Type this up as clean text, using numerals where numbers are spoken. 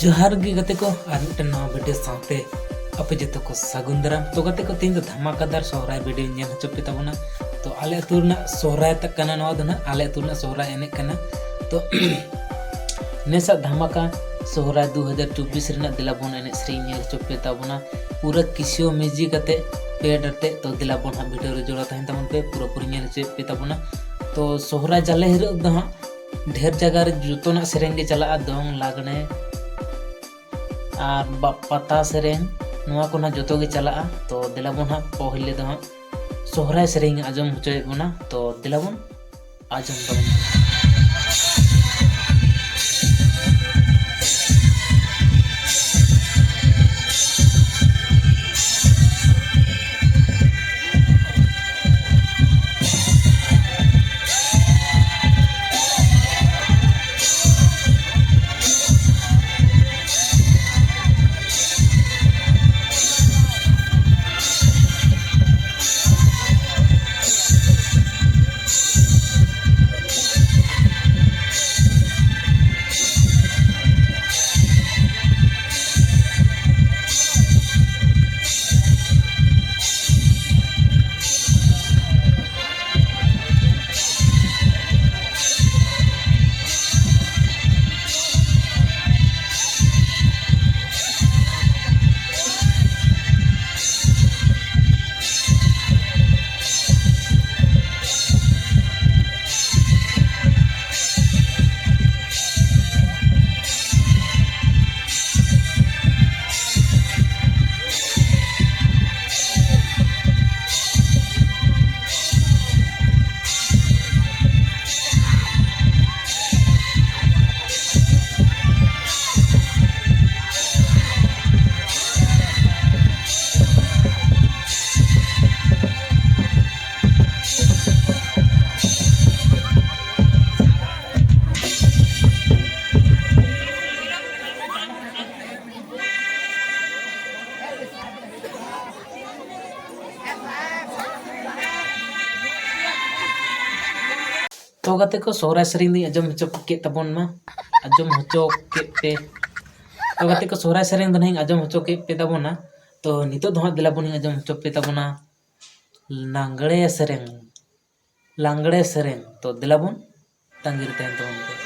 जोहार गे गते को और मिट्टन नवा वीडियो साथे अपे जतो को सागुन दाराम। तो गते को तीन धमाकादार सोहराय वीडियो नेल हचो पे ताबोना। तो आले अतुरना सोहराय तक कना नवा दना आले अतुरना सोहराय एने कना। तो नेसा धमाका सोहराय 2024 रेना दिलाबोन एने श्री नेल हचो पे ताबोना पूरा किसियो मेजी कते पेड अते। तो दिलाबोन हा वीडियो रे जोड़ा तहन ताबोन पे पूरा पूरी नेल हचो पे ताबोना। तो सोहराय जाले हिरो द हा ढेर जगह रे जुतोना सेरेंग गे चला दोंग लागने और पता सेरेंग नवा को ना जोतो गे चला। तो दिलाबोन हा पहले दो सोहराय सेरेंग आजम होचोय बोना। तो दिलाबोन आजम ताबोन। तो गते को सोहराय सेरेंग दी आजम होचो के ताबोन मा आजम होचो के पे। तो गते को सोहराय सेरेंग दनहिं आजम होचो के पे ताबोना। तो नितो दो दिलाबोन आजम होचो पे ताबोना लांगड़े सेरेंग। तो दिलाबोन तांगिर तहन ताबोन पे।